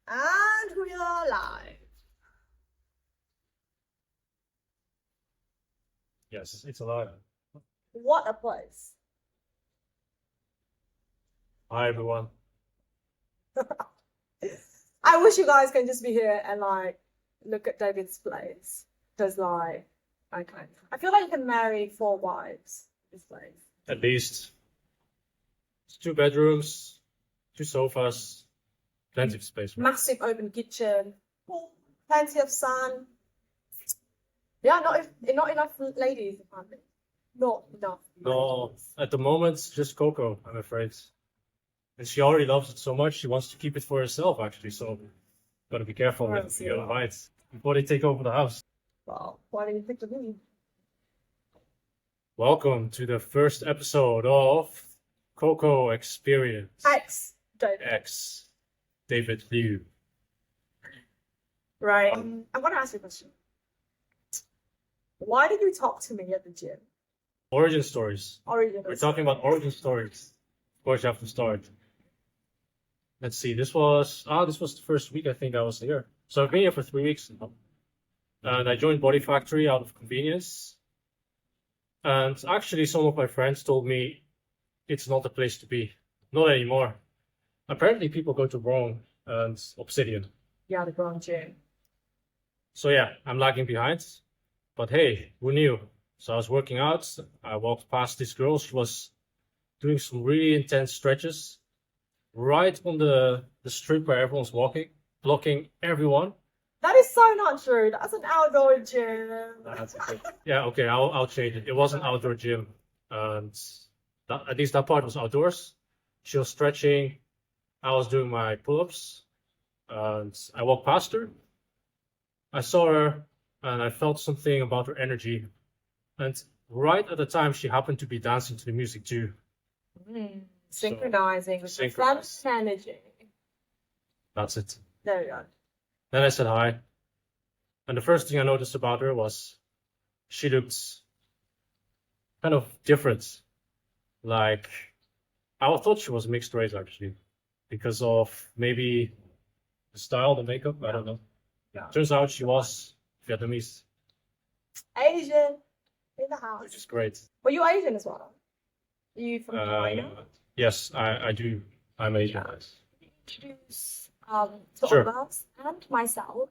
And we are live. Yes, it's alive. What a place. Hi, everyone. I wish you guys can just be here and like look at David's place. Because like, okay. I feel like you can marry 4 wives this place. At least. It's 2 bedrooms, 2 sofas, plenty of space. Right? Massive open kitchen, plenty of sun. Yeah, not enough ladies apparently. Not enough. No, ladies. at the moment, it's just Coco, I'm afraid. And she already loves it so much, she wants to keep it for herself, actually. So, gotta be careful with the invites before they take over the house. Well, why didn't you think of me? Welcome to the first episode of Cocoxperience. X. David Liu. Right. I'm gonna ask you a question. Why did you talk to me at the gym? Origin stories. We're talking about origin stories. Of course, you have to start. Let's see. This was the first week I think I was here. So I've been here for 3 weeks now, and I joined Body Factory out of convenience. And actually, some of my friends told me it's not the place to be. Not anymore. Apparently, people go to Wrong and Obsidian. Yeah, the Grand Gym. So yeah, I'm lagging behind. But hey, who knew? So I was working out. I walked past this girl. She was doing some really intense stretches right on the strip where everyone's walking, blocking everyone. That is so not true. That's an outdoor gym. Yeah, okay, I'll change it. It was an outdoor gym, and at least that part was outdoors. She was stretching. I was doing my pull-ups, and I walked past her. I saw her, and I felt something about her energy. And right at the time, she happened to be dancing to the music too. Synchronizing with the front energy. That's it. There we go. Then I said hi. And the first thing I noticed about her was she looked kind of different. Like, I thought she was mixed race actually, because of maybe the style, the makeup, I don't know. Yeah. Turns out she was Vietnamese. Asian in the house. Which is great. Were you Asian as well? Are you from China? Yes, I do. I'm Asian. Yeah. Introduce to all of us and myself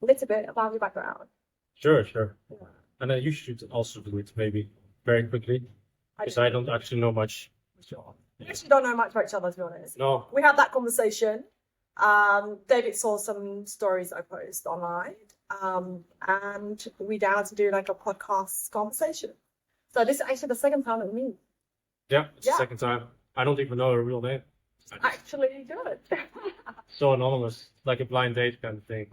a little bit about your background. Sure. Yeah. And then you should also do it maybe very quickly, because I don't actually know much. We actually don't know much about each other, to be honest. No. We had that conversation. David saw some stories I post online, and we down to do like a podcast conversation. So this is actually the second time that we meet. Yeah, it's the second time. I don't even know her real name. Actually good. So anonymous, like a blind date kind of thing.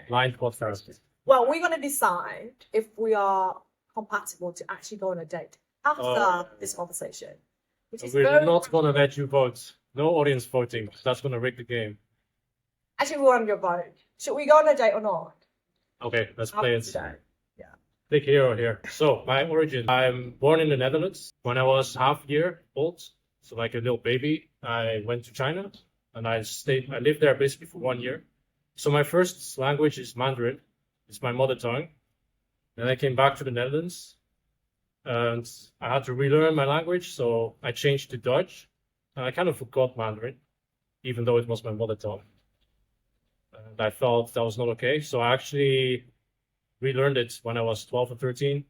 Blind podcast. Well, we're going to decide if we are compatible to actually go on a date after this conversation. Which is We're not going to let you vote. No audience voting. That's going to rig the game. Actually, we want your vote. Should we go on a date or not? Okay, let's play it. Yeah. Click here or here. So, my origin. I'm born in the Netherlands. When I was half a year old, so like a little baby, I went to China and I lived there basically for 1 year. So my first language is Mandarin. It's my mother tongue. Then I came back to the Netherlands and I had to relearn my language. So I changed to Dutch and I kind of forgot Mandarin, even though it was my mother tongue. And I felt that was not okay. So I actually relearned it when I was 12 or 13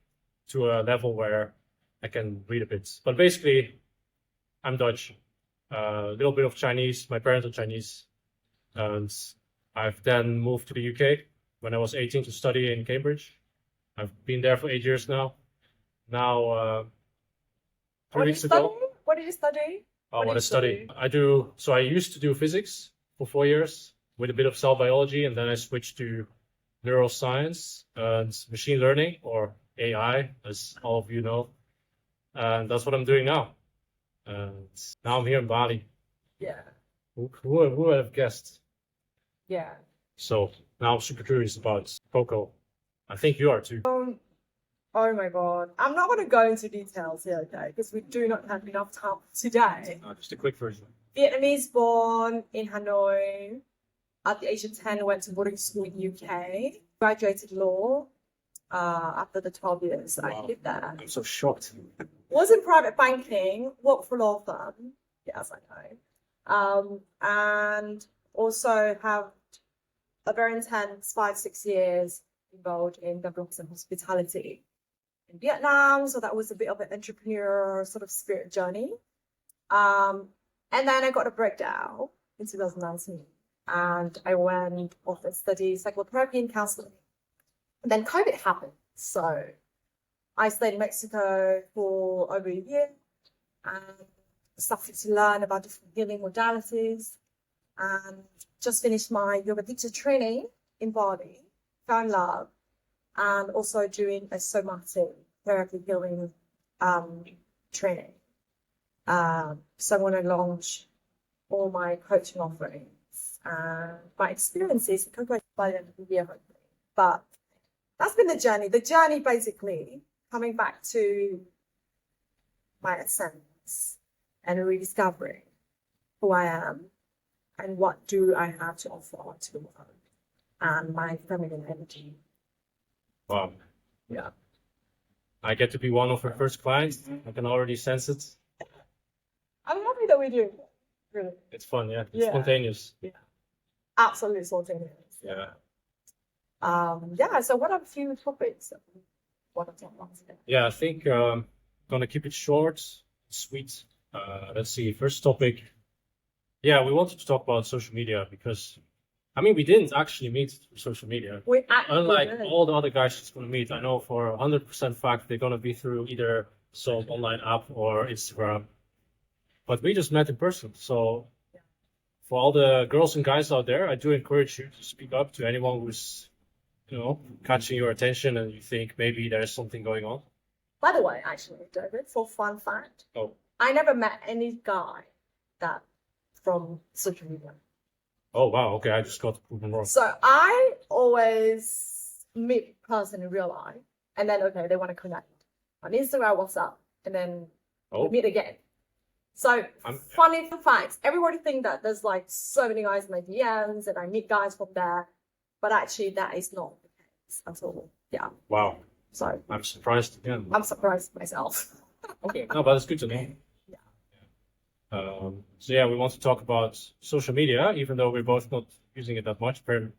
to a level where I can read a bit. But basically, I'm Dutch, a little bit of Chinese. My parents are Chinese. And I've then moved to the UK when I was 18 to study in Cambridge. I've been there for 8 years now. Now, 3 weeks ago. What did you study? What I study? I used to do physics for 4 years with a bit of cell biology, and then I switched to neuroscience and machine learning, or AI, as all of you know. And that's what I'm doing now. And now I'm here in Bali. Yeah. Who would have guessed? Yeah. So now I'm super curious about Coco. I think you are too. Oh my god. I'm not going to go into details here, okay? Because we do not have enough time today. Just a quick version. Vietnamese born in Hanoi. At the age of 10, I went to boarding school in UK, graduated law after the 12 years I lived there. I'm so shocked. Was in private banking, worked for a law firm. Yes, I know. And also have a very intense 5-6 years involved in development and hospitality in Vietnam. So that was a bit of an entrepreneur sort of spirit journey. And then I got a breakdown in 2019. And I went off and studied psychotherapy and counseling. And then COVID happened. So I stayed in Mexico for over a year and started to learn about different healing modalities and just finished my yoga teacher training in Bali, found love, and also doing a somatic therapy healing training. So I want to launch all my coaching offerings and my experiences in Coco by the end of the year, hopefully. But that's been the journey. The journey basically coming back to my essence and rediscovering who I am and what do I have to offer to the world and my feminine energy. Wow. Yeah. I get to be one of her first clients. I can already sense it. I'm happy that we do. Really. It's fun, yeah. It's Yeah. spontaneous. Yeah. Absolutely spontaneous. Yeah. So what are a few topics that we want to talk about today? Yeah, I think gonna keep it short, sweet. Let's see. First topic. Yeah, we wanted to talk about social media because, I mean, we didn't actually meet through social media. We actually Unlike did. all the other guys she's gonna meet, I know for 100% fact they're gonna be through either some online app or Instagram. But we just met in person. So for all the girls and guys out there, I do encourage you to speak up to anyone who's, catching your attention and you think maybe there's something going on. By the way, actually, David, for fun fact, Oh. I never met any guy that from social media. Oh, wow. Okay, I just got proven wrong. So I always meet a person in real life, and then they want to connect on Instagram, WhatsApp, and then we meet again. So funny facts. Everybody think that there's like so many guys in my DMs, and I meet guys from there, but actually that is not the case at all. Yeah. Wow. So I'm surprised again. I'm surprised myself. Okay, no, but it's good to know. Yeah. So yeah, we want to talk about social media, even though we're both not using it that much. Apparently.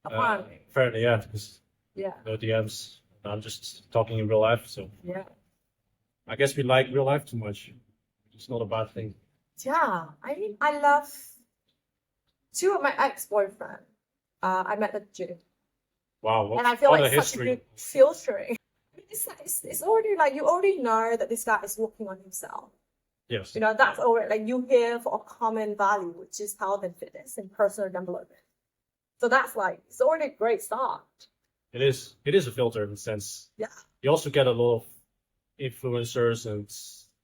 Apparently, yeah, because Yeah. no DMs. I'm just talking in real life, so Yeah. I guess we like real life too much. It's not a bad thing. Yeah. I mean, I love two of my ex-boyfriends. I met at the gym. Wow, And I feel what like a such history. a good filtering. It's already like you already know that this guy is working on himself. Yes. That's already like you here for a common value, which is health and fitness and personal development. So that's like it's already a great start. It is a filter in a sense. Yeah. You also get a lot of influencers and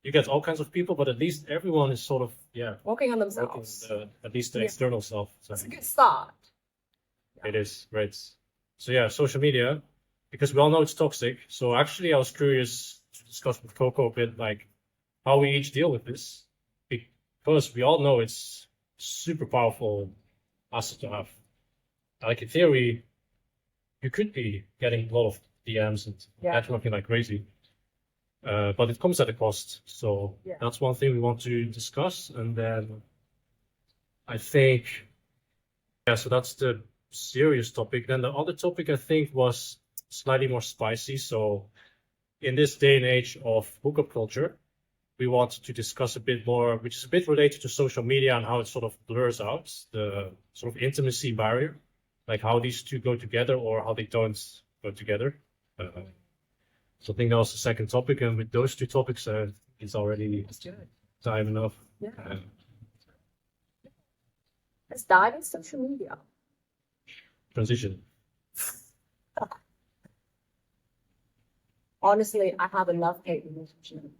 you get all kinds of people, but at least everyone is sort of Working on working themselves. at least the Yeah. external self. So It's a good start. it is great. So yeah, social media, because we all know it's toxic. So actually, I was curious to discuss with Coco a bit like how we each deal with this, because we all know it's super powerful asset to have. Like in theory, you could be getting a lot of DMs and networking like crazy, but it comes at a cost. So that's one thing we want to discuss, and then I think so that's the serious topic. Then the other topic I think was slightly more spicy. So in this day and age of hookup culture, we want to discuss a bit more, which is a bit related to social media and how it sort of blurs out the sort of intimacy barrier, like how these two go together or how they don't go together. So I think that was the second topic, and with those two topics, it's already time enough. Yeah. Let's dive into social media. Transition. Honestly, I have a love-hate relationship.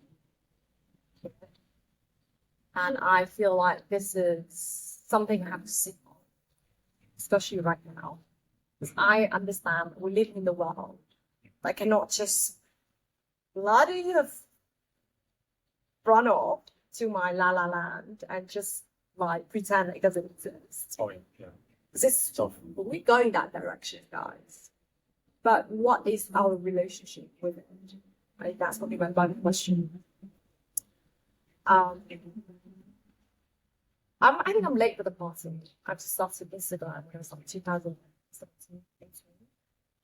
And I feel like this is something I have to sit on, especially right now. Because I understand we live in the world. I cannot just bloody have run off to my la la land and just like pretend it doesn't exist. Oh, yeah. This sort of, we're going that direction, guys. But what is our relationship with it? Right? That's probably my big question. I think I'm late for the party. I just started Instagram when I was like 2017, 18.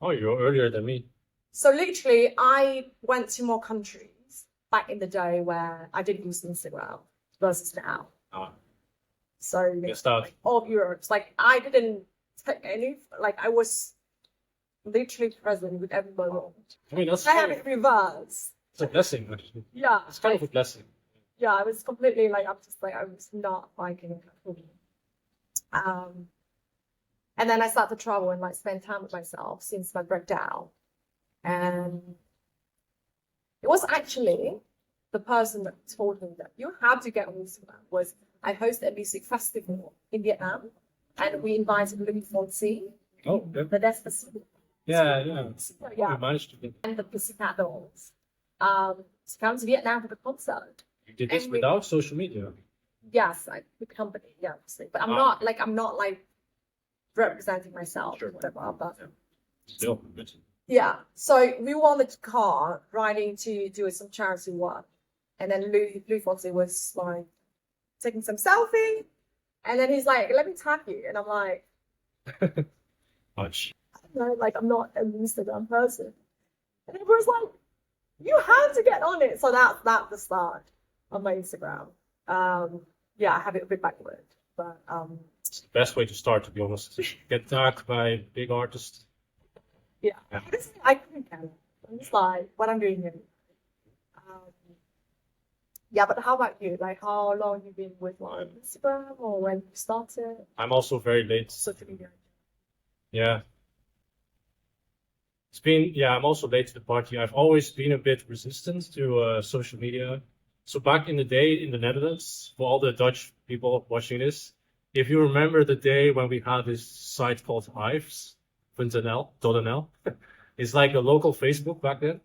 Oh, you're earlier than me. So literally, I went to more countries back in the day where I didn't use Instagram versus now. Ah, So good stuff. all of Europe, like I didn't take any, like I was literally present with every moment. I mean, that's I have it reversed. it's a blessing, actually. Yeah, It's kind of a blessing. yeah, I was completely like, I'm just like, I was not liking it at all. And then I started to travel and like spend time with myself since my breakdown. And it was actually the person that told me that you have to get on Instagram was I hosted a music festival in Vietnam and we invited Louis Fonsi, Oh, yeah. the Despacito. Yeah, yeah. Yeah, We managed to get. and the Pussycat Dolls to come to Vietnam for the concert. You did this And we- without social media. Yes, like the company, yeah, obviously. But I'm not like representing myself Sure. or whatever. But Still, good. yeah, so we were on the car riding to do some charity work, and then Lou Fonsi was like taking some selfie, and then he's like, "Let me tag you," and I'm like, Much. "No, like I'm not an Instagram person," and everyone's like, "You have to get on it." So that's the start of my Instagram. Yeah, I have it a bit backward, but It's the best way to start, to be honest. Get tagged by big artists. yeah, Yeah. honestly, I couldn't care. I'm just like, what I'm doing here. Yeah, but how about you? Like, how long you been with like Instagram or when you started I'm also very late. social media? Yeah. I'm also late to the party. I've always been a bit resistant to social media. So back in the day in the Netherlands, for all the Dutch people watching this, if you remember the day when we had this site called hives.nl, it's like a local Facebook back then.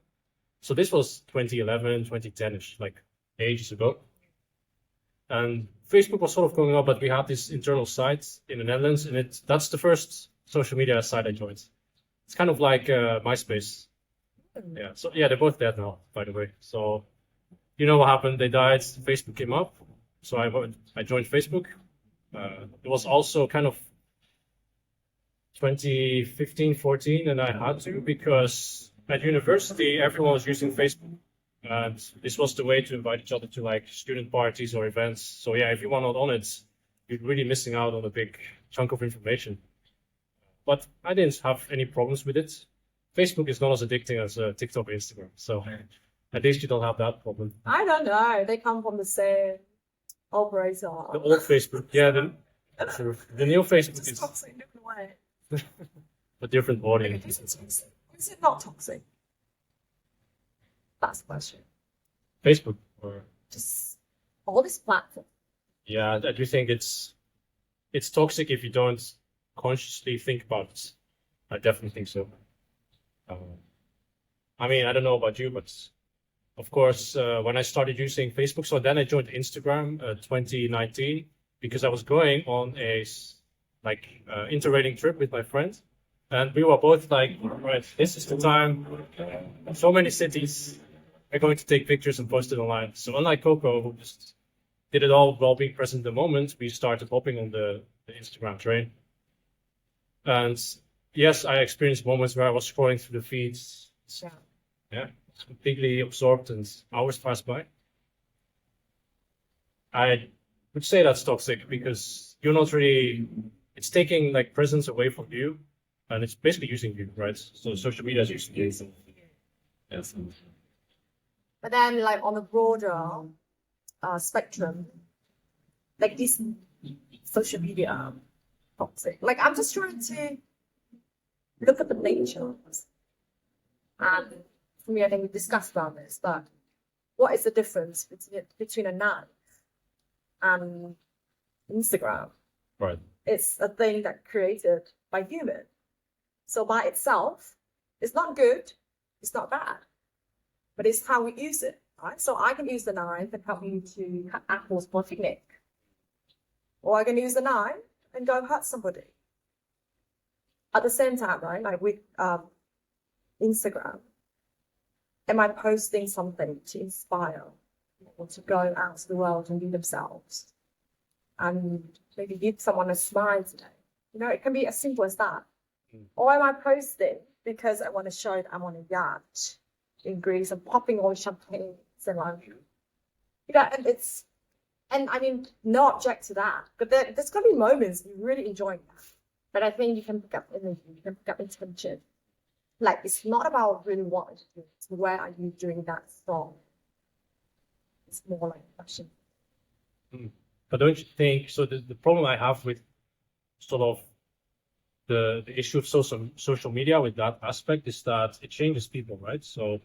So this was 2011, 2010-ish, like ages ago. And Facebook was sort of going up, but we had this internal site in the Netherlands, and that's the first social media site I joined. It's kind of like MySpace. Yeah. So yeah, they're both dead now, by the way. So you know what happened? They died. Facebook came up. So I joined Facebook. It was also kind of 2015, 14, and I had to because at university everyone was using Facebook, and this was the way to invite each other to like student parties or events. So yeah, if you were not on it, you're really missing out on a big chunk of information. But I didn't have any problems with it. Facebook is not as addicting as TikTok or Instagram, so at least you don't have that problem. I don't know. They come from the same operator. The old Facebook, yeah, the new Facebook It's is toxic in a different way. a different audience. Is it toxic? Or is it not toxic? That's the question. Facebook, or Just all this platform. yeah, I do think it's toxic if you don't consciously think about it. I definitely think so. I mean, I don't know about you, but of course, when I started using Facebook, so then I joined Instagram 2019 because I was going on a interrating trip with my friend, and we were both like, right, this is the time. So many cities are going to take pictures and post it online. So unlike Coco, who just did it all while being present in the moment, we started hopping on the Instagram train. And yes, I experienced moments where I was scrolling through the feeds. Yeah, it's completely absorbed and hours pass by. I would say that's toxic because you're not really, it's taking like presence away from you and it's basically using you, right? So social media is using you. Yes. But then, like on the broader spectrum, like this social media toxic. Like I'm just trying to look at the nature. And for me, I think we discussed about this, but what is the difference between a knife and Instagram? Right. It's a thing that created by human. So by itself, it's not good, it's not bad, but it's how we use it, right? So I can use the knife and help you to cut apples for a picnic. Or I can use the knife and go hurt somebody. At the same time, right, like with Instagram, am I posting something to inspire people to go out to the world and be themselves and maybe give someone a smile today? You know, it can be as simple as that. Or am I posting because I want to show that I'm on a yacht in Greece and popping all champagne and like, you know, and I mean, no object to that. But there's going to be moments you really enjoy that. But I think you can pick up energy, you can pick up intention. Like, it's not about really wanting to do it. It's where are you doing that from? It's more like a question. But don't you think, so the problem I have with sort of the issue of social media with that aspect is that it changes people, right? So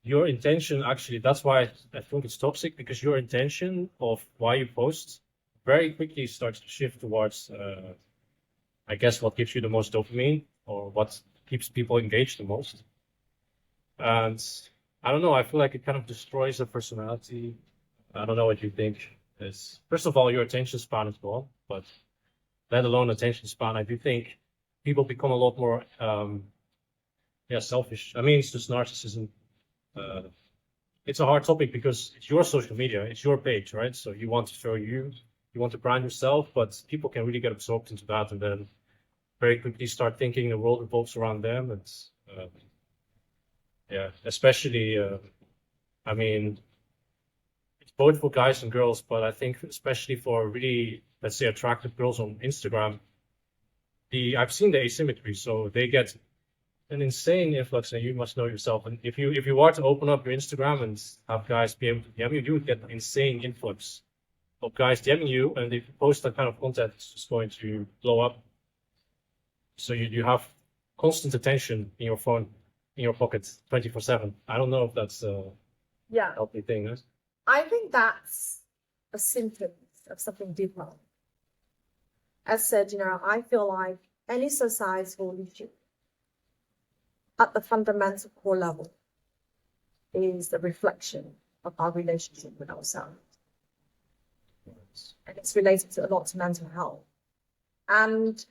your intention, actually, that's why I think it's toxic, because your intention of why you post very quickly starts to shift towards, I guess, what gives you the most dopamine or what keeps people engaged the most. And I don't know, I feel like it kind of destroys their personality. I don't know what you think. Is first of all, your attention span is gone, but let alone attention span, I do think people become a lot more selfish. I mean, it's just narcissism. It's a hard topic because it's your social media, it's your page, right? So you want to show you want to brand yourself, but people can really get absorbed into that and then very quickly start thinking the world revolves around them. It's especially I mean, it's both for guys and girls, but I think especially for really, let's say, attractive girls on Instagram, I've seen the asymmetry, so they get an insane influx, and you must know yourself. And if you were to open up your Instagram and have guys be able to DM you, you would get an insane influx of guys DMing you, and if you post that kind of content, it's just going to blow up. So you have constant attention in your phone, in your pocket, 24/7. I don't know if that's a healthy thing. Yes? I think that's a symptom of something deeper. As said, you know, I feel like any societal issue at the fundamental core level is the reflection of our relationship with ourselves. And it's related to a lot to mental health. And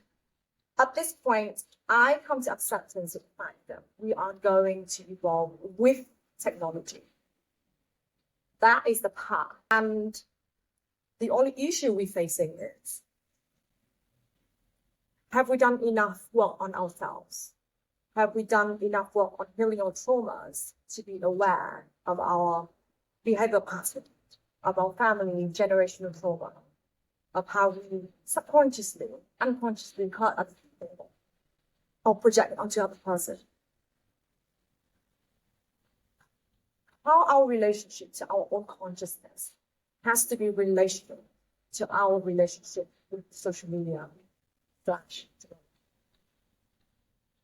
at this point, I come to acceptance of the fact that we are going to evolve with technology. That is the path. And the only issue we're facing is, have we done enough work on ourselves? Have we done enough work on healing our traumas to be aware of our behavior patterns, of our family generational trauma, of how we subconsciously, unconsciously hurt other people or project onto other person? How our relationship to our own consciousness has to be relational to our relationship with social media.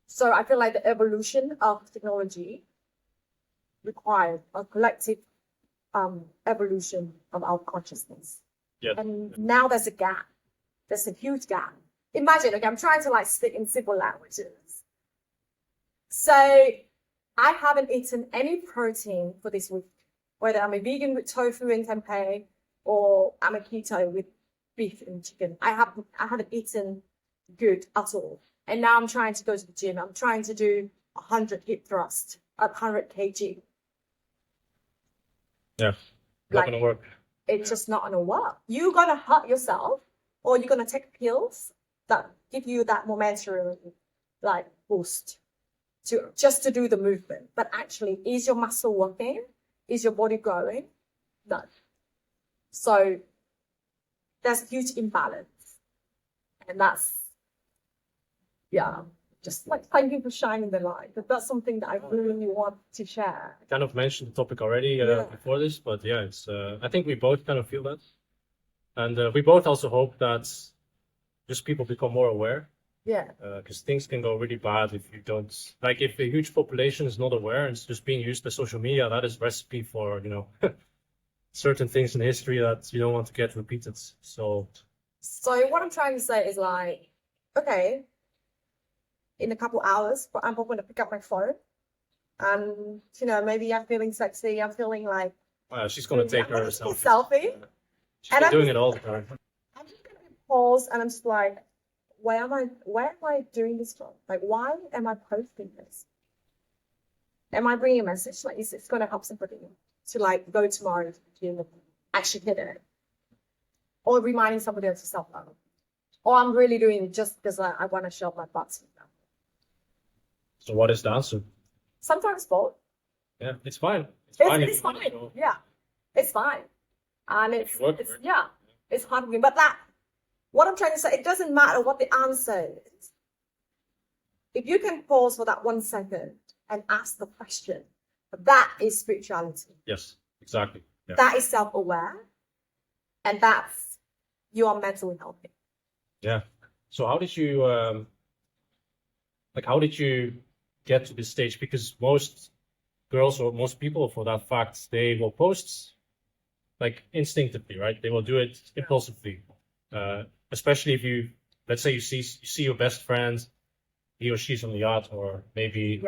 So I feel like the evolution of technology required a collective evolution of our consciousness. Yeah. And now there's a gap. There's a huge gap. Imagine, okay, I'm trying to like speak in simple languages. So I haven't eaten any protein for this week, whether I'm a vegan with tofu and tempeh or I'm a keto with beef and chicken. I haven't eaten good at all. And now I'm trying to go to the gym. I'm trying to do 100 hip thrust at 100 kg. Yeah, not gonna work. It's just not gonna work. You're gonna hurt yourself, or you're gonna take pills that give you that momentary like boost to do the movement. But actually, is your muscle working? Is your body growing? No. So there's a huge imbalance, and that's just like thank you for shining the light. But that's something that I really want to share. I kind of mentioned the topic already before this, but yeah, it's. I think we both kind of feel that, and we both also hope that just people become more aware. Yeah. Because things can go really bad if you don't. Like if a huge population is not aware and it's just being used by social media, that is recipe for certain things in history that you don't want to get repeated. So what I'm trying to say is like, okay, in a couple hours, I'm going to pick up my phone, and maybe I'm feeling sexy. I'm feeling like. She's gonna take her selfie. She's been doing it all the time. I'm just gonna pause, and I'm just like, why am I doing this from? Like, why am I posting this? Am I bringing a message? Like, it's going to help somebody to like go tomorrow to actually hit it, or reminding somebody else to self-love, or I'm really doing it just because I want to show up my butt. So what is the answer? Sometimes both. Yeah, it's fine. It's fine. It's fine. Yeah, it's fine. And it's hard working. But what I'm trying to say, it doesn't matter what the answer is. If you can pause for that 1 second and ask the question, that is spirituality. Yes, exactly. Yeah. That is self-aware, and that's you are mentally healthy. Yeah. So how did you get to this stage? Because most girls, or most people for that fact, they will post like instinctively, right? They will do it impulsively. Especially if you, let's say you see your best friend, he or she's on the yacht, or maybe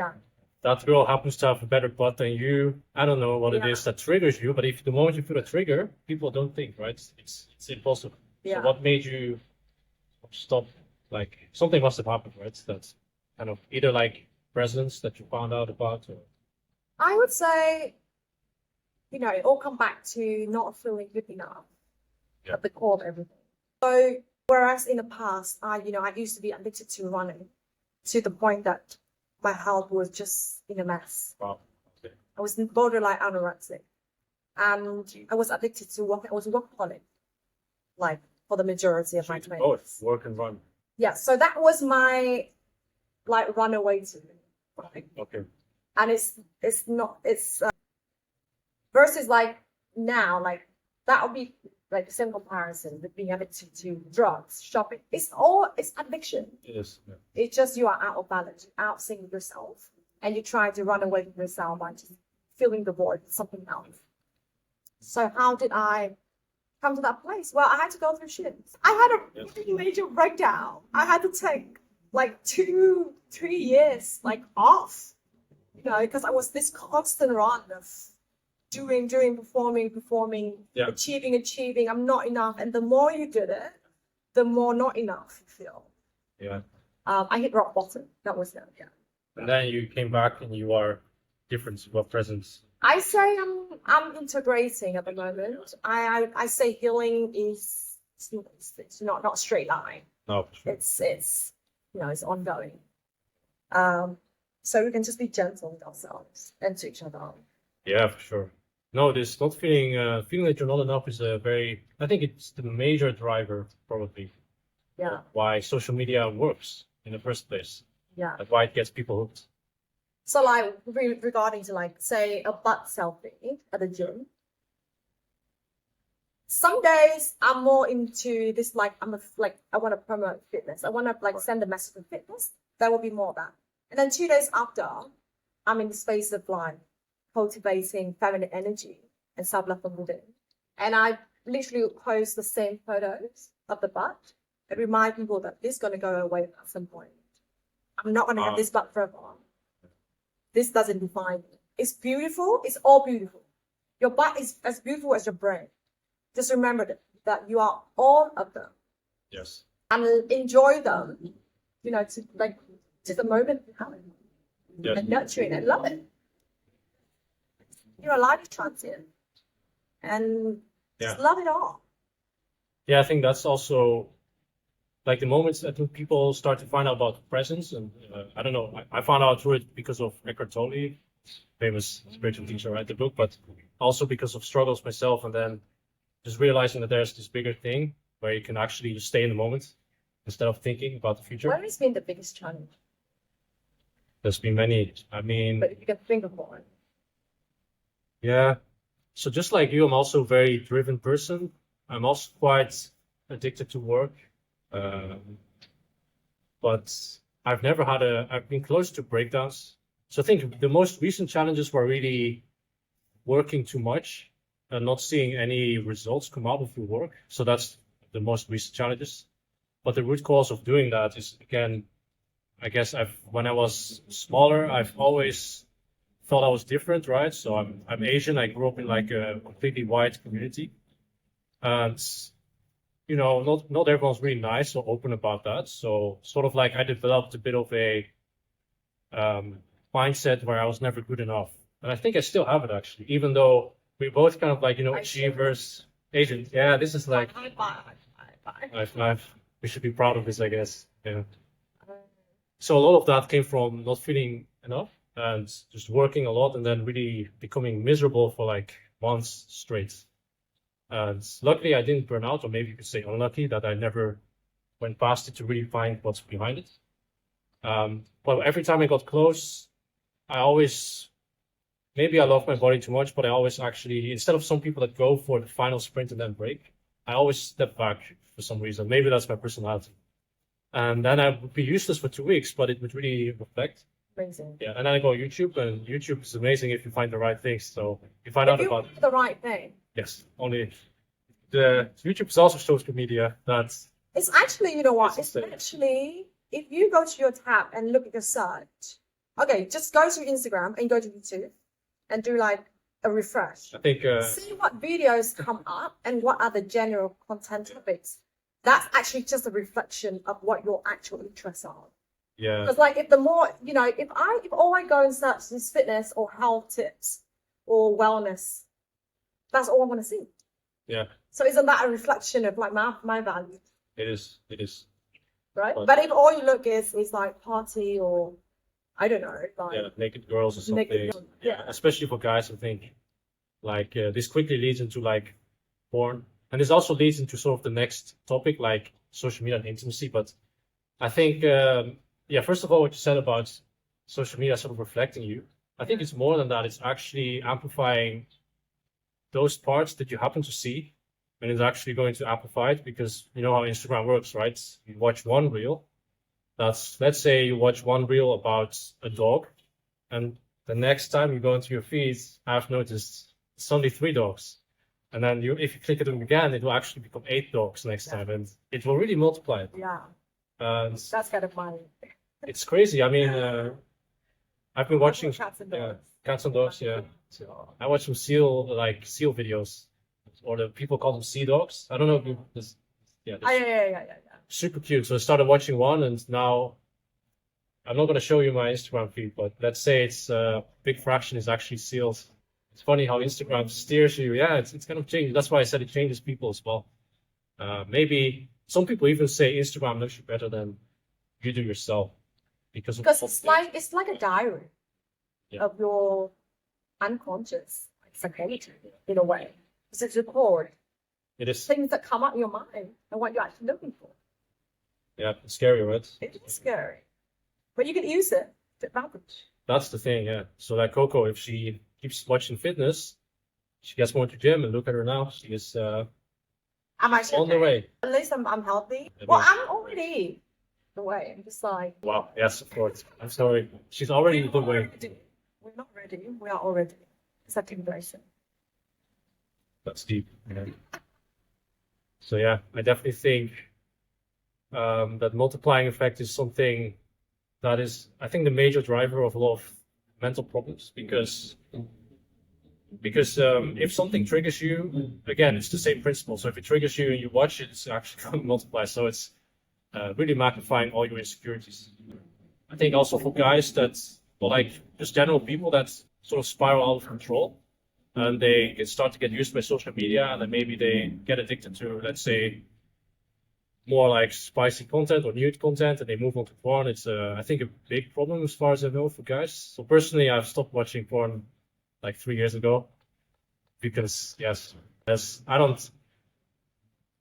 that girl happens to have a better butt than you. I don't know what it is that triggers you, but if the moment you feel a trigger, people don't think, right? It's impulsive. So what made you stop? Like, something must have happened, right? That's kind of either like presence that you found out about, or I would say, it all come back to not feeling good enough at the core of everything. So whereas in the past, I used to be addicted to running to the point that my health was just in a mess. wow. Okay. I was borderline anorexic, and I was addicted to walking. I was a workaholic, like for the majority of my 20s. Both work and run. Yeah, so that was my like runaway to me. Right? Okay. And it's versus like now, like that would be like the same comparison with being addicted to drugs, shopping. It's addiction. It is. Yeah. It's just you are out of balance, you're out seeing yourself, and you try to run away from yourself by just filling the void with something else. So how did I come to that place? Well, I had to go through shit. I had a really major breakdown. I had to take like 2-3 years like off, because I was this constant run of doing, performing, achieving. I'm not enough. And the more you did it, the more not enough you feel. Yeah. I hit rock bottom. That was it. Yeah. And then you came back and you are different. What presence? I say I'm integrating at the moment. I say healing is it's not straight line. No, for sure. It's it's ongoing. So we can just be gentle with ourselves and to each other. Yeah, for sure. No, this not feeling that you're not enough is I think it's the major driver probably. Yeah. Why social media works in the first place. Yeah. Like why it gets people hooked. So like regarding to like say a butt selfie at the gym. Some days I'm more into this I want to promote fitness. I want to send a message of fitness. There will be more of that. And then 2 days after, I'm in the space of cultivating feminine energy and self-love from within. And I literally post the same photos of the butt and remind people that this is going to go away at some point. I'm not going to have this butt forever. This doesn't define me. It's beautiful. It's all beautiful. Your butt is as beautiful as your brain. Just remember that you are all of them. Yes. And enjoy them, to the moment you have it. Yes. And nurture it and love it. Your life is transient. And just love it all. Yeah, I think that's also like the moments I think people start to find out about presence. And I don't know, I found out through it because of Eckhart Tolle, famous spiritual teacher, wrote the book, but also because of struggles myself, and then just realizing that there's this bigger thing where you can actually just stay in the moment instead of thinking about the future. Where has been the biggest challenge? There's been many. I mean, but if you can think of one. Yeah. So just like you, I'm also a very driven person. I'm also quite addicted to work. But I've been close to breakdowns. So I think the most recent challenges were really working too much and not seeing any results come out of your work. So that's the most recent challenges. But the root cause of doing that is, again, I guess when I was smaller, I've always thought I was different, right? So I'm Asian. I grew up in a completely white community. And you know, not everyone's really nice or open about that. So sort of like I developed a bit of a mindset where I was never good enough. And I think I still have it actually, even though we both kind of like, you know, achievers, agents. Yeah, this is like High five. High high five. We should be proud of this, I guess. Yeah. five. So a lot of that came from not feeling enough and just working a lot and then really becoming miserable for like months straight. And luckily I didn't burn out, or maybe you could say unlucky that I never went past it to really find what's behind it. But every time I got close, I always, maybe I love my body too much, but I always actually, instead of some people that go for the final sprint and then break, I always step back for some reason. Maybe that's my personality. And then I would be useless for 2 weeks, but it would really reflect. Amazing. Yeah, and then I go YouTube, and YouTube is amazing if you find the right things. So you find If out you about, do the right thing. yes, only the YouTube is also social media. That's It's actually, you know what? It's It's actually, if you go to your tab and look at your search, okay, just go to Instagram and go to YouTube and do like a refresh. I think See what videos come up and what are the general content topics. That's actually just a reflection of what your actual interests are. yeah, Because like if the more, you know, if all I go and search is fitness or health tips or wellness, that's all I want to see. yeah, So isn't that a reflection of like my value, it is, it is. right? But- But if all you look is like party or I don't know, like Yeah, naked girls or something. naked girls, yeah. Especially for guys, I think. Like this quickly leads into like porn, and this also leads into sort of the next topic, like social media and intimacy. But I think, yeah, first of all, what you said about social media sort of reflecting you, I think it's more than that. It's actually amplifying those parts that you happen to see, and it's actually going to amplify it because you know how Instagram works, right? You watch one reel. That's, let's say you watch one reel about a dog, and the next time you go into your feed, I've noticed it's only 3 dogs. And then if you click it on again, it will actually become 8 dogs next time, and it will really multiply it. Yeah, And that's kind of my it's crazy. I mean, I've been watching cats and yeah, dogs. cats and dogs. Yeah, I watch some seal videos, or the people call them sea dogs. I don't know if you this. Yeah, Oh, yeah. super cute. So I started watching one, and now I'm not going to show you my Instagram feed, but let's say it's a big fraction is actually seals. It's funny how Instagram steers you. Yeah, it's kind of changed. That's why I said it changes people as well. Maybe some people even say Instagram knows you better than you do yourself because It's like a diary Yeah. of your unconscious psychology in a way. Because it's record it is. things that come up in your mind and what you're actually looking for. Yeah, it's scary, right? It is scary, but you can use it to advantage. That's the thing. Yeah. So like Coco, if she keeps watching fitness, she gets more to gym, and look at her now. She is I'm actually on the way. At least I'm healthy. I Well, mean- I'm already the way. I'm just like Wow. Yes, of course. I'm sorry. She's already the way. We're not ready. We are already accepting blessing. That's deep. Yeah. So yeah, I definitely think that multiplying effect is something that is, I think, the major driver of a lot of mental problems because if something triggers you, again, it's the same principle. So if it triggers you and you watch it, it's actually going to multiply. So it's really magnifying all your insecurities. I think also for guys that, or like just general people that sort of spiral out of control, and they start to get used by social media, and then maybe they get addicted to, let's say, more like spicy content or nude content, and they move on to porn. It's, I think, a big problem as far as I know for guys. So personally, I've stopped watching porn like 3 years ago because, yes, I don't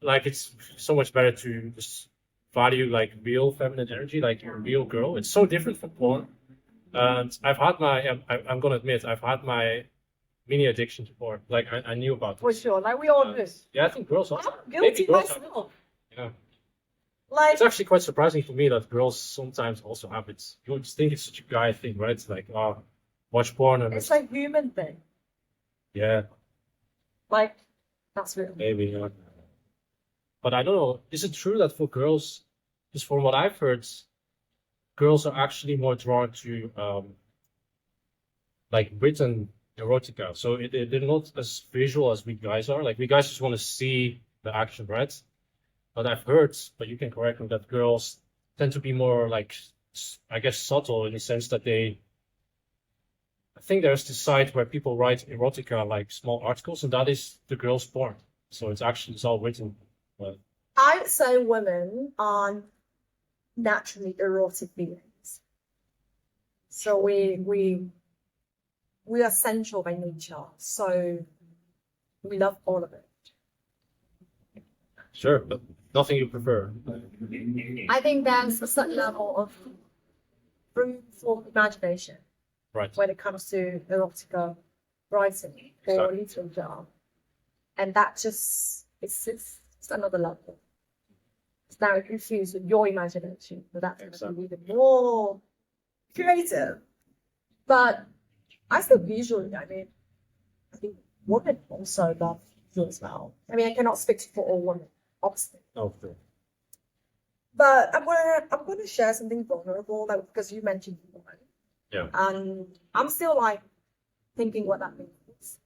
like. It's so much better to just value like real feminine energy, like your real girl. It's so different from porn. And I've had my, I'm gonna admit, I've had my mini addiction to porn. Like I knew about For this. sure. Like we all do. Yeah, I think girls also. I'm guilty Maybe girls have it. myself. Yeah. Like It's actually quite surprising for me that girls sometimes also have it. You just think it's such a guy thing, right? It's like, oh, watch porn and it's a human thing. yeah, Like that's real. maybe. Yeah. But I don't know. Is it true that for girls, just from what I've heard, girls are actually more drawn to like written erotica? So they're not as visual as we guys are. Like we guys just want to see the action, right? But I've heard, but you can correct me, that girls tend to be more like, I guess, subtle in the sense that I think there's this site where people write erotica, like small articles, and that is the girls' porn. So it's all written. Well, I would say women are naturally erotic beings. So we are sensual by nature. So we love all of it. sure, but nothing you prefer. I think there's a certain level of room for imagination Right. when it comes to erotica writing or Exactly. literature. And that just, it's another level. It's now infused with your imagination, so that's Exactly. even more creative. But I still visually, I mean, I think women also love visual as well. I mean, I cannot speak for all women, obviously. Oh, sure. But I'm gonna share something vulnerable, like because you mentioned women. Yeah. And I'm still like thinking what that means.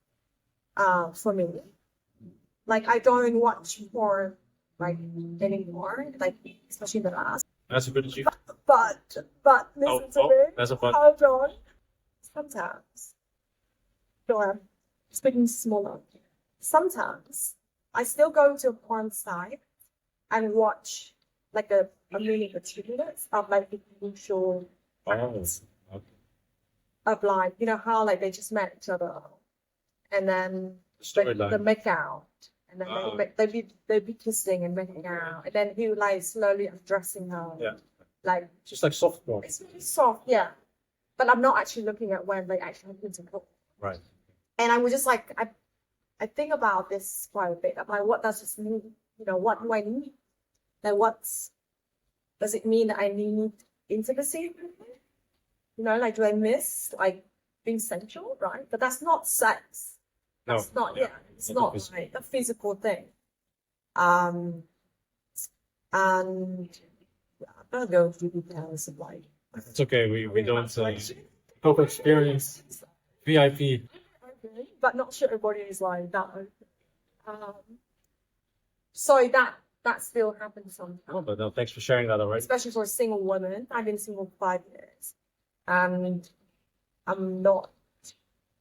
For me. Like I don't watch porn like anymore, like especially the last. That's a good achievement. But listen to me. That's a but. Hold on. Sometimes. So I'm speaking smaller. Sometimes I still go to a porn site and watch like a mini 2 minutes of like the usual Oh, acts okay. of like, you know how like they just met each other and then they Storyline. make out and then Ah. they'd be kissing and making out and then he would like slowly undressing her. Yeah. Like Just like soft porn. it's really soft, yeah. But I'm not actually looking at when they actually have intercourse. Right. And I was just like I think about this quite a bit. I'm like, what does this mean? You know, what do I need? Like does it mean that I need intimacy? You know, like do I miss like being sensual, right? But that's not sex. No. That's not it's Not not physical. like a physical thing. And I'm gonna go through details of like It's okay. We don't. Cocoxperience VIP. okay, but not sure everybody is like that open. So that still happens sometimes. Oh, but no, thanks for sharing that. All right. Especially for a single woman. I've been single for 5 years, and I'm not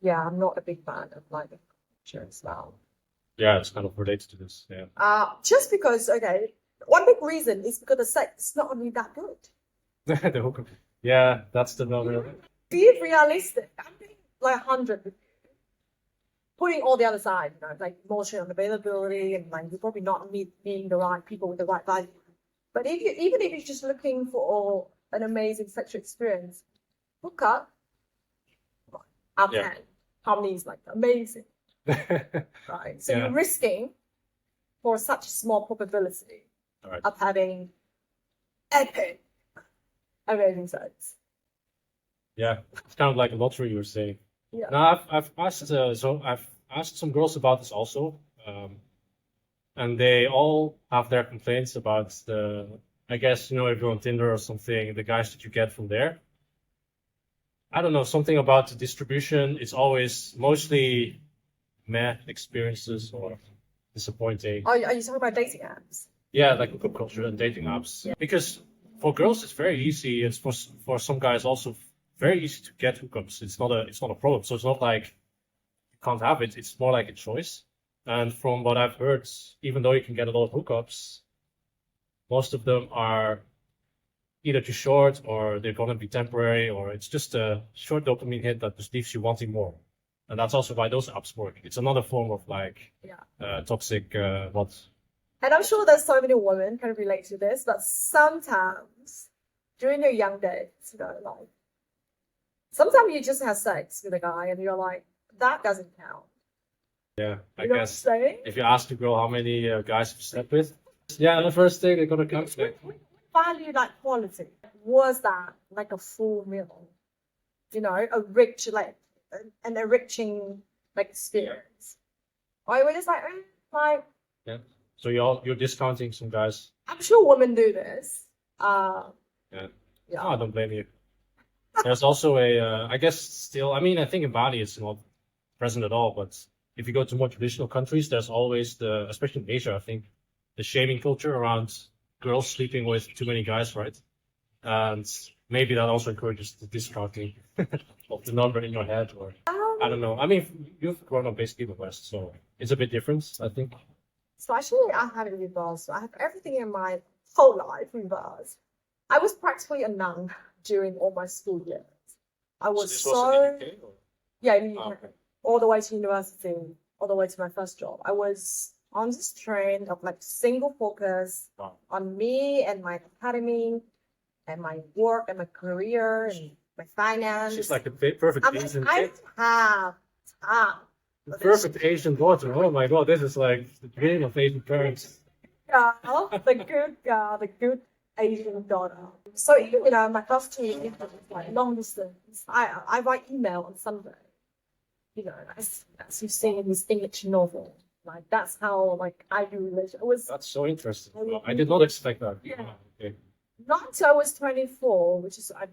a big fan of like the culture as well. Yeah, it's kind of related to this. Yeah. Just because, okay, one big reason is because the sex is not really that good. The hookup. Yeah, that's the number. Be realistic. I'm being like 100. Putting all the other side, you know, like emotional availability and like you're probably not meeting the right people with the right value. But even if you're just looking for an amazing sexual experience, Hookup, out of Yeah. 10, harmony is like amazing, right? So Yeah. you're risking for such a small probability All right. of having epic, amazing sex. Yeah, it's kind of like a lottery you were saying. Yeah. Now I've asked some girls about this also, and they all have their complaints about I guess, you know, if you're on Tinder or something, the guys that you get from there. I don't know, something about the distribution. It's always mostly meh experiences or disappointing. Are you talking about dating apps? Yeah, like hookup culture and dating apps. Yeah. Because for girls it's very easy. It's for some guys also very easy to get hookups. It's not a problem. So it's not like you can't have it. It's more like a choice. And from what I've heard, even though you can get a lot of hookups, most of them are either too short or they're gonna be temporary, or it's just a short dopamine hit that just leaves you wanting more. And that's also why those apps work. It's another form of like toxic what. And I'm sure there's so many women can relate to this, but sometimes during your young days, you know, like sometimes you just have sex with a guy and you're like, that doesn't count. Yeah, I You know guess what I'm saying? if you ask a girl how many guys you've slept with, yeah, on the first day they're gonna count. We value like quality. Was that like a full meal? You know, a rich like an enriching like experience. Or we're just like, like Yeah. So you're discounting some guys. I'm sure women do this. Yeah. Yeah. Oh, I don't blame you. There's also I guess still, I mean, I think in Bali it's not present at all, but if you go to more traditional countries, there's always especially in Asia, I think, the shaming culture around girls sleeping with too many guys, right? And maybe that also encourages the discounting of the number in your head, or I don't know. I mean, you've grown up basically in the West, so it's a bit different, I think. So actually, I have it reversed. So I have everything in my whole life reversed. I was practically a nun during all my school years. I was this was in the UK, or? yeah, in the Oh, UK, okay. all the way to university, all the way to my first job. I was on this train of like single focus Wow. on me and my academy and my work and my career and my finance. She's like the perfect I'm like, Asian I kid. don't have time. The perfect Asian daughter. Oh my God, this is like the dream of Asian parents. Girl, the good girl, the good Asian daughter. So you know, my first 2 years was like long distance. I write email on Sunday. You know, as you see in this English novel. Like that's how like I do relationship. It was That's so interesting. Wow, I did not expect that. Yeah. Wow, okay. not until I was 24, which is I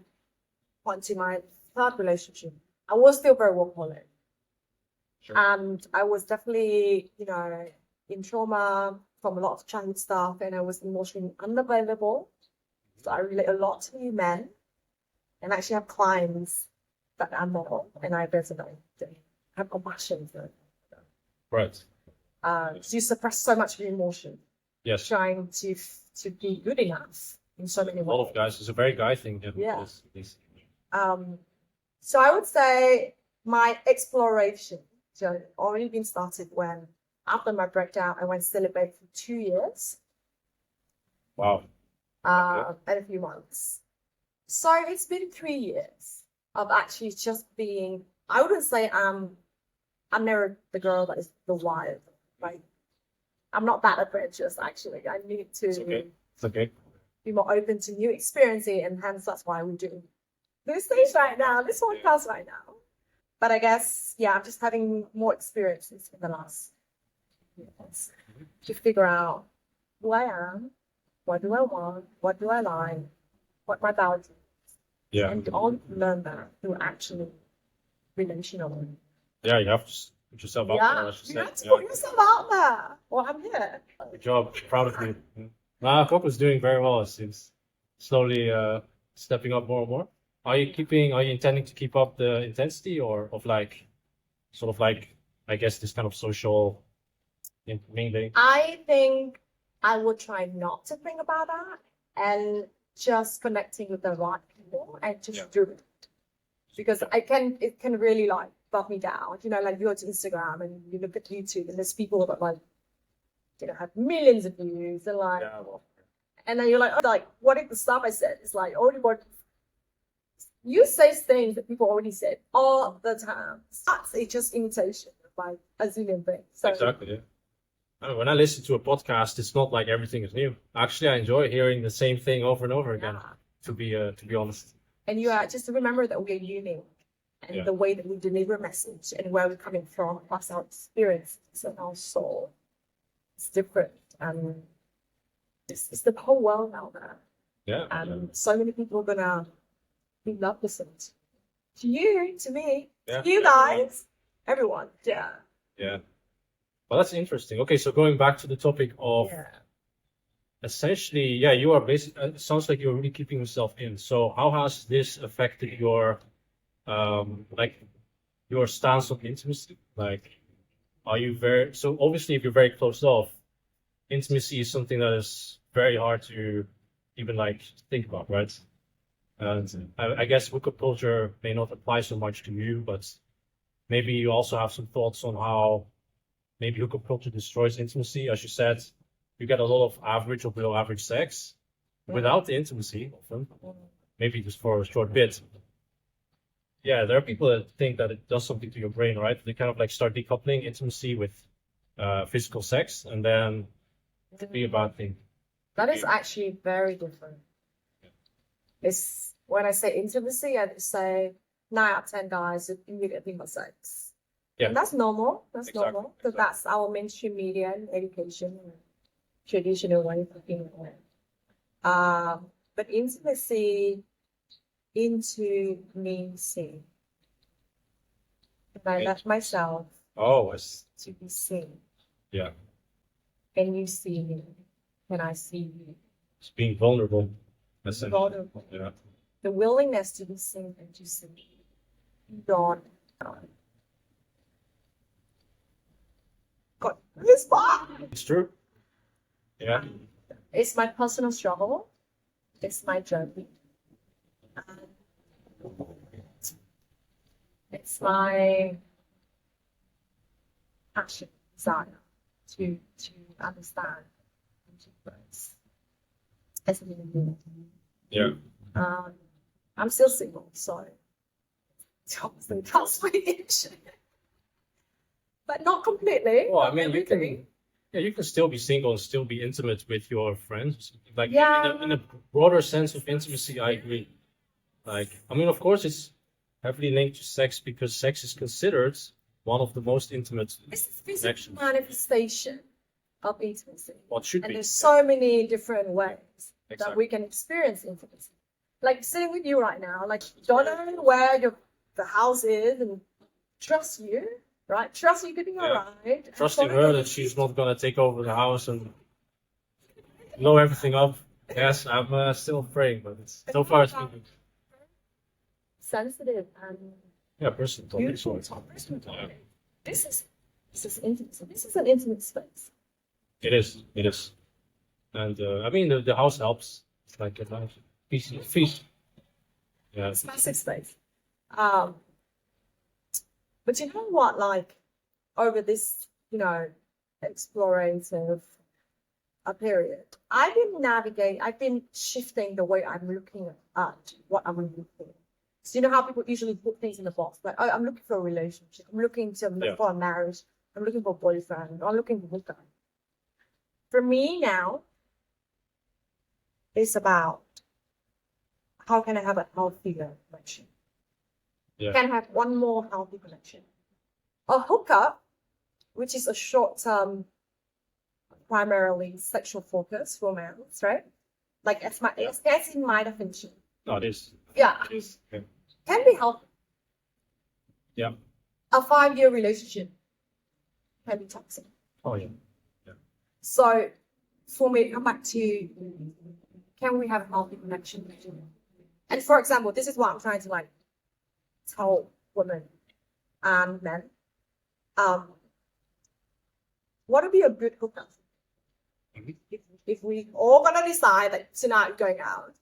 went to my third relationship. I was still very workaholic. Sure. And I was definitely, you know, in trauma from a lot of childhood stuff, and I was emotionally unavailable. So I relate a lot to you men, and I actually have clients that are more, and I resonate. I have compassion for it. Right. So you suppress so much of your emotion, Yes. trying to be good enough in so many A ways. lot of guys. It's a very guy thing. Yeah. This. So I would say my exploration already been started when, after my breakdown, I went celibate for 2 years Wow. and a few months. So it's been 3 years of actually just being. I wouldn't say I'm never the girl that is the wild, right? I'm not that adventurous actually. I need to It's okay. It's okay. be more open to new experiences, and hence that's why we do this stage right now, this podcast right now. But I guess, yeah, I'm just having more experiences in the last years to figure out who I am, what do I want, what do I like, what my values, Yeah. and all learn that through actually relational. Yeah. You have to put yourself out there, as you You said. have to Yeah. put yourself out there. Well, I'm here. Good job. Proud of you. Coco's doing very well. It seems slowly stepping up more and more. Are you intending to keep up the intensity, or of like, sort of like, I guess, this kind of social mingling? I think I would try not to think about that and just connecting with the right people and just do it. Because it can really like bug me down. You know, like you go to Instagram and you look at YouTube and there's people that like, you know, have millions of views and like, Yeah. and then you're like, what if the stuff I said is like already what you say things that people already said all the time. It's just imitation of like a zillion things. So Exactly. Yeah. I mean, when I listen to a podcast, it's not like everything is new. Actually, I enjoy hearing the same thing over and over again. yeah. To be honest. And you are just to remember that we're unique and Yeah. the way that we deliver a message and where we're coming from, plus our experiences and our soul. It's different. And it's the whole world out there. Yeah. And so many people are gonna be love listening to you, to me, Yeah. to you guys, everyone. Yeah. Yeah. Well, that's interesting. Okay, so going back to the topic of essentially, yeah, you are basically, it sounds like you're really keeping yourself in. So how has this affected your, like, your stance on intimacy? Like, are you so obviously if you're very closed off, intimacy is something that is very hard to even like think about, right? And I guess hookup culture may not apply so much to you, but maybe you also have some thoughts on how maybe hookup culture destroys intimacy. As you said, you get a lot of average or below average sex without the intimacy often, maybe just for a short bit. Yeah, there are people that think that it does something to your brain, right? They kind of like start decoupling intimacy with physical sex, and then it'd be a bad thing. That is actually very different. It's when I say intimacy, I say 9 out of 10 guys immediately think of sex. Yeah. And that's normal. That's Exactly, normal. Because that's our mainstream media and education and traditional way of thinking. But intimacy into me seen. And I let myself Oh, to be seen. yeah. And you see me. can I see you? It's being vulnerable. That's it. Vulnerable. Yeah. The willingness to be seen and to see beyond. Got this far. It's true. Yeah. It's my personal struggle. It's my journey. It's my passion, desire to understand and to embrace as a human being. Yeah. I'm still single, so it's obviously that's my issue. But not completely. Well, I not mean, you everything. can. Yeah, you can still be single and still be intimate with your friends. Like Yeah. in a broader sense of intimacy, I agree. Like, I mean, of course, it's heavily linked to sex because sex is considered one of the most intimate It's a physical connections. manifestation of intimacy. What should And be. there's so many different ways that Exactly. we can experience intimacy. Like sitting with you right now, like don't know where the house is and trust you, right? Trust you could be alright. Trusting her that she's not gonna take over the house and blow everything up. Yes, I'm still praying, but so far it's been good. sensitive and Yeah, personal topic. beautiful So topic. This is intimacy. This is an intimate space. it is. It is. And I mean, the house helps. It's like a nice feast. Yeah. It's massive space. But you know what? Like over this, explorative period, I've been shifting the way I'm looking at what I'm looking for. So you know how people usually put things in the box, like, oh, I'm looking for a relationship, I'm looking for a marriage, I'm looking for a boyfriend, I'm looking for hookup. For me now, it's about how can I have a healthier connection? Yeah. Can I have one more healthy connection? A hookup, which is a short-term, primarily sexual focus for males, right? Like that's in my definition. No, it is. Yeah, It is. Yeah. can be healthy. Yeah. A 5-year relationship can be toxic. Oh yeah. So for me, come back to, can we have a healthy connection? And for example, this is what I'm trying to tell women and men. What would be a good hookup? If we all gonna decide that tonight we're going out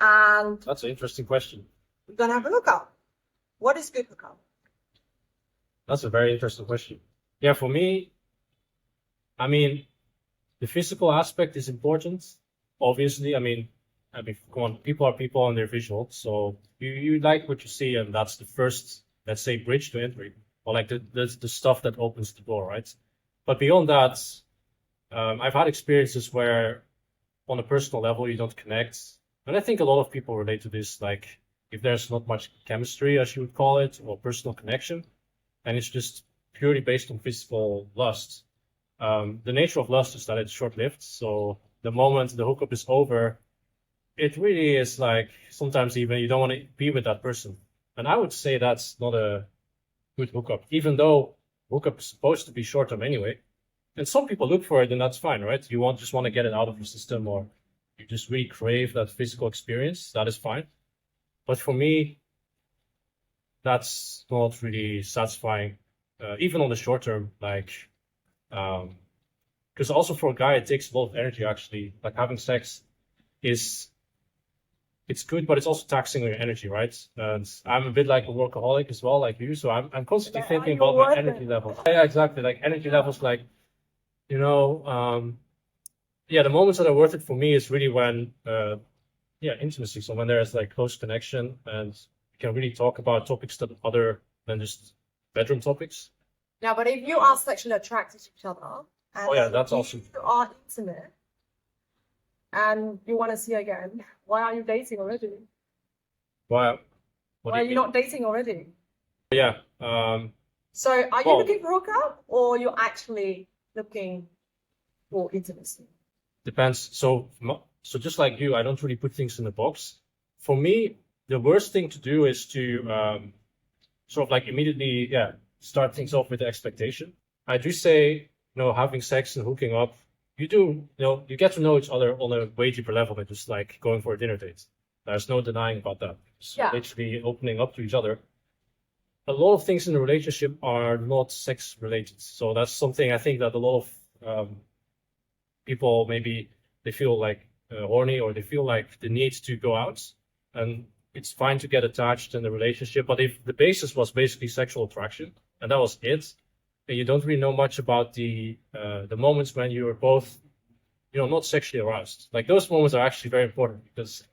and That's an interesting question. we're gonna have a hookup, what is good hookup? That's a very interesting question. Yeah, for me, I mean, the physical aspect is important. Obviously, I mean, come on, people are people and they're visual. So you like what you see, and that's the first, let's say, bridge to entry, or like the stuff that opens the door, right? But beyond that, I've had experiences where, on a personal level, you don't connect, and I think a lot of people relate to this. Like, if there's not much chemistry, as you would call it, or personal connection, and it's just purely based on physical lust. The nature of lust is that it's short-lived. So the moment the hookup is over, it really is like sometimes even you don't want to be with that person. And I would say that's not a good hookup, even though hookup is supposed to be short-term anyway. And some people look for it, and that's fine, right? You just want to get it out of your system, or you just really crave that physical experience. That is fine. But for me, that's not really satisfying, even on the short term. Like, because also for a guy, it takes a lot of energy. Actually, like having sex it's good, but it's also taxing on your energy, right? And I'm a bit like a workaholic as well, like you. So I'm constantly But thinking are you about my worth energy it? levels. Yeah, exactly. Like energy levels, like the moments that are worth it for me is really when, intimacy. So when there's like close connection and you can really talk about topics that other than just bedroom topics. Now, but if you are sexually attracted to each other, and Oh yeah, that's you also are intimate, and you want to see again, why are you dating already? why. What Why are do you not dating already? Yeah. So are you Well- looking for hookup, or you're actually looking for intimacy? Depends. So just like you, I don't really put things in a box. For me, the worst thing to do is to sort of like immediately, start things off with the expectation. I do say, having sex and hooking up you do, you get to know each other on a way deeper level than just like going for a dinner date. There's no denying about that. So Yeah. literally opening up to each other. A lot of things in a relationship are not sex related. So that's something I think that a lot of people maybe they feel like horny or they feel like the need to go out, and it's fine to get attached in a relationship. But if the basis was basically sexual attraction and that was it, and you don't really know much about the moments when you are both, not sexually aroused. Like those moments are actually very important because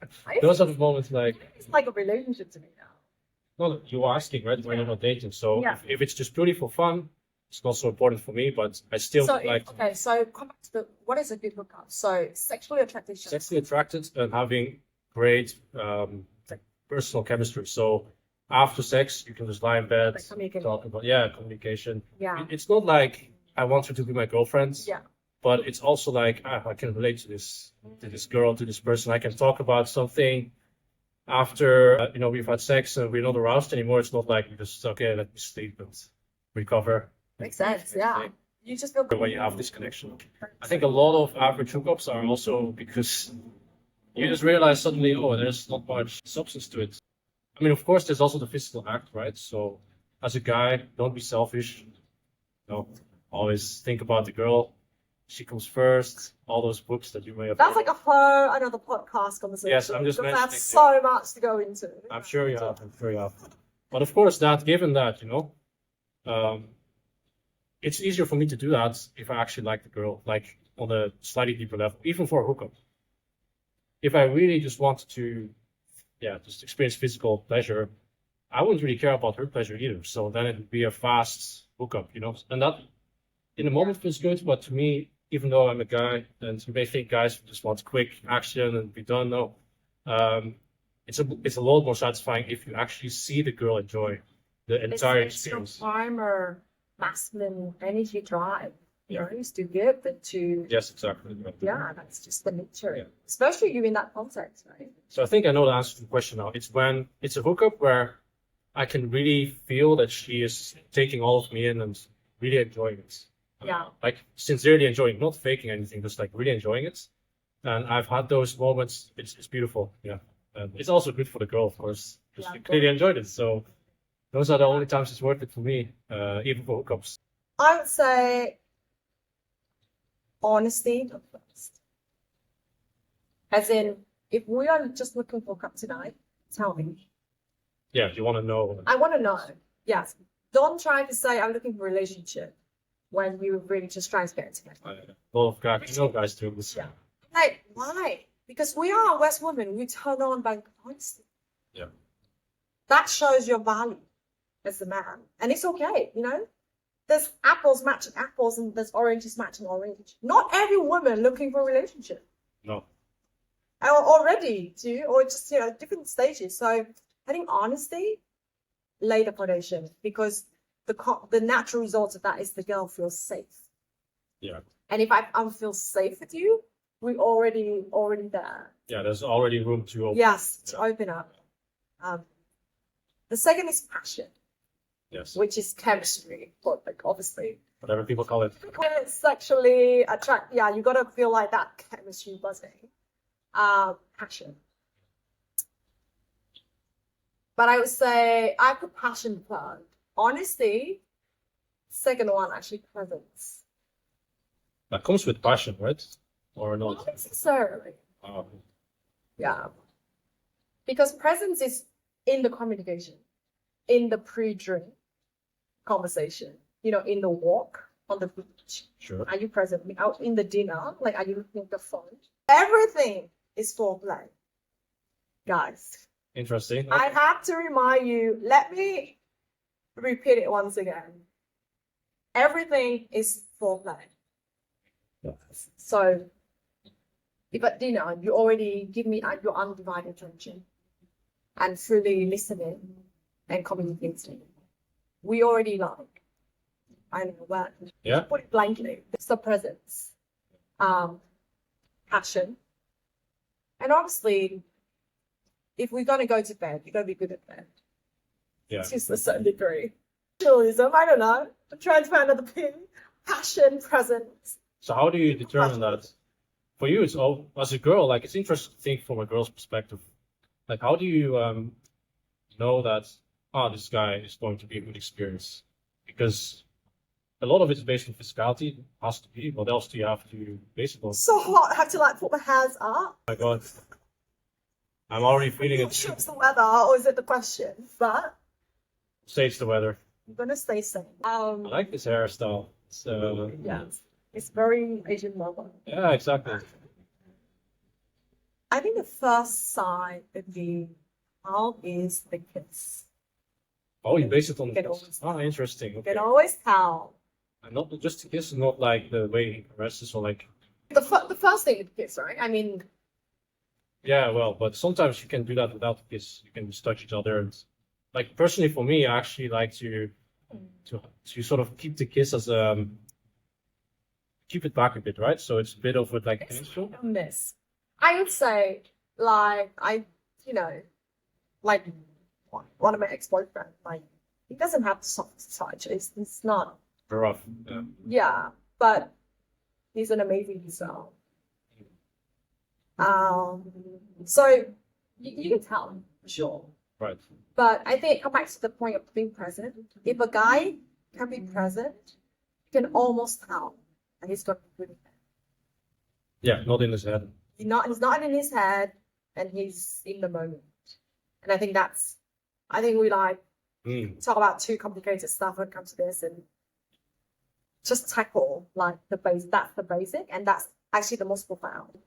those are the moments like It's like a relationship to me now. no, you are asking, right? When you're not dating. So Yeah. if it's just purely for fun, it's not so important for me. But I still So like okay, so come back to what is a good hookup? So sexually attracted. sexually attracted and having great like personal chemistry. So after sex, you can just lie in bed, Like communication. talk about communication. Yeah. It's not like I want her to be my girlfriend. Yeah. But it's also like I can relate to this girl, to this person. I can talk about something after we've had sex and we're not aroused anymore. It's not like we just okay, let me sleep and recover. Makes sense. Yeah. You just feel When you have this connection, I think a lot of average hookups are also because you just realize suddenly, oh, there's not much substance to it. I mean, of course, there's also the physical act, right? So as a guy, don't be selfish. Always think about the girl. She comes first. All those books that you may have. That's like a whole another podcast conversation. Yes, I'm just because mentioning that's so much to go into. I'm sure you have. I'm sure you have. But of course, given that, it's easier for me to do that if I actually like the girl, like on a slightly deeper level, even for a hookup. If I really just wanted to, just experience physical pleasure, I wouldn't really care about her pleasure either. So then it would be a fast hookup, and that in the moment feels good. But to me, even though I'm a guy, and you may think guys just want quick action and be done, no. It's a lot more satisfying if you actually see the girl enjoy the entire experience. It's your primer masculine energy drive. Is to give it to. Yes, exactly. Yeah, that's just the nature. Yeah. Especially you in that context, right? So I think I know the answer to the question now. It's when it's a hookup where I can really feel that she is taking all of me in and really enjoying it. Yeah. Like sincerely enjoying, not faking anything, just like really enjoying it. And I've had those moments. It's beautiful. Yeah. And it's also good for the girl, of course, because she clearly enjoyed it. So those are the only times it's worth it for me, even for hookups. I would say honesty first. As in, if we are just looking for hookup tonight, tell me. Yeah, you want to know. I want to know. Yes. Don't try to say I'm looking for a relationship when we were really just trying to get together. A lot of guys, guys do this. Yeah. Like, why? Because we are West women. We turn on by honesty. Yeah. That shows your value as a man. And it's okay, There's apples matching apples and there's oranges matching orange. Not every woman looking for a relationship. No. Already do, or just, different stages. So I think honesty, lay the foundation, because the natural result of that is the girl feels safe. Yeah. And if I feel safe with you, we're already there. Yeah, there's already room to open. Yes, to open up. The second is passion. Yes. Which is chemistry, but like obviously. Whatever people call it. When it's sexually you gotta feel like that chemistry buzzing. Passion. But I would say I put passion third. Honesty, second one actually presence. That comes with passion, right? Or not? Not necessarily. Oh. Yeah. Because presence is in the communication, in the pre-drink conversation, in the walk on the beach. Sure. Are you present? Out in the dinner, like, are you looking at the phone? Everything is foreplay. Guys. Interesting. Okay. I have to remind you, let me repeat it once again. Everything is foreplay. Yes. So, if at dinner you already give me your undivided attention and fully listening and communicating, we already like, I don't know what. Yeah. Put it blankly. It's the presence, passion, and obviously, if we're gonna go to bed, you're gonna be good at bed. Yeah. To a certain degree. Realism, I don't know. I'm trying to find another pin. Passion, presence, So how do you determine that? For you, it's all as a girl. Like it's interesting to think from a girl's perspective. Like how do you know that this guy is going to be a good experience? Because a lot of it's based on physicality. It has to be. What else do you have to base it on? So hot. I have to like put my hands up. Oh my God, I'm already feeling I'm not it. sure it's the weather or is it the question, but Say it's the weather. I'm gonna stay sane. I like this hairstyle. It's, Yeah, it's very Asian mother. yeah, exactly. I think the first sign of being out is the kiss. Oh, you base it on You can the kiss. always Oh, interesting. You Okay. can always tell. And not just the kiss, not like the way he caresses or like. The first thing is kiss, right? I mean, Yeah, well, but sometimes you can do that without the kiss. You can just touch each other. And, like personally, for me, I actually like to sort of keep the kiss as keep it back a bit, right? So it's a bit of a like it's tension. hit or miss. I would say, like, like one of my ex-boyfriends, like, he doesn't have the soft touch. It's not, Rough. Yeah. yeah, but he's an amazing soul. So you can tell, for sure. Right. But I think come back to the point of being present. If a guy can be present, you can almost tell that he's got a good head. Yeah, not in his head. He's not in his head, and he's in the moment. And I think we like talk about too complicated stuff when it comes to this, and just tackle like the base. That's the basic, and that's actually the most profound.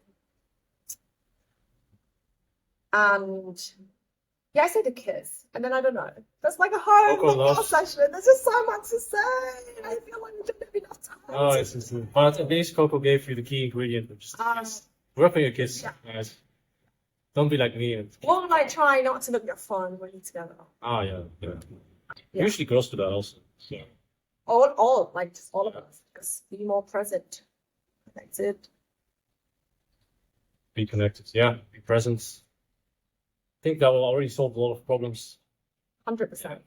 And yeah, I said a kiss, and then I don't know. That's like a whole Coco loves- session. There's just so much to say, and I feel like we don't have enough time. Oh, it's but at least Coco gave you the key ingredient, which is the kiss. Roughing a kiss, yeah. guys. Don't be like me. Or like try not to look at phone when you're together. Oh yeah. Yeah. Usually girls do that also. So. All like just all of us. Just be more present, connected. Be connected. Yeah. Be present. I think that will already solve a lot of problems. 100%.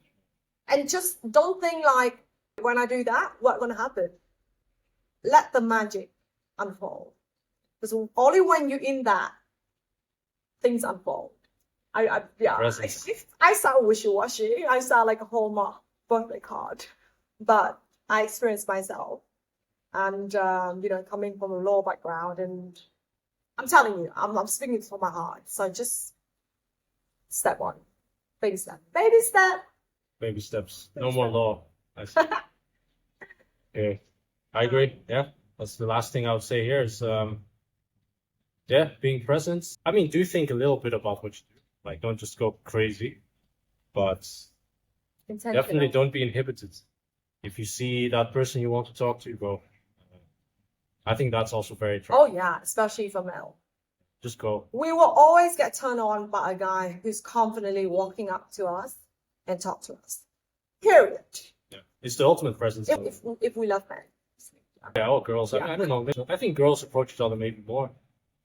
And just don't think like when I do that, what's gonna happen? Let the magic unfold. Because only when you're in that, things unfold. I sound wishy-washy. I sound like a Hallmark birthday card, but I experienced myself, and coming from a law background, and I'm telling you, I'm speaking from my heart. So just step one, baby step, baby step. Baby steps. No more law. I see. Okay. I agree. Yeah. That's the last thing I would say here is being present. I mean, do think a little bit about what you do. Like, don't just go crazy, but definitely don't be inhibited. If you see that person you want to talk to, go. I think that's also very attractive. Oh yeah, especially for male. Just go. We will always get turned on by a guy who's confidently walking up to us and talk to us. Period. Yeah. It's the ultimate presence. If we love men. Yeah, all girls. Yeah. I don't know. I think girls approach each other maybe more.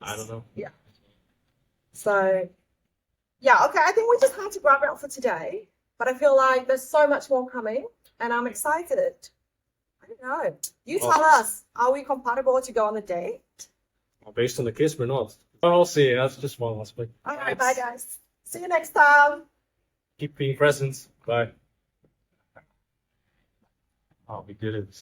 I don't know. Yeah. So, yeah, okay, I think we just have to wrap it up for today. But I feel like there's so much more coming, and I'm excited. I don't know. You tell us, are we compatible to go on the date? Well, based on the kiss, we're not. But I'll see. That's just one aspect. All right, bye, guys. See you next time. Keep being present. Bye. Oh, we did it.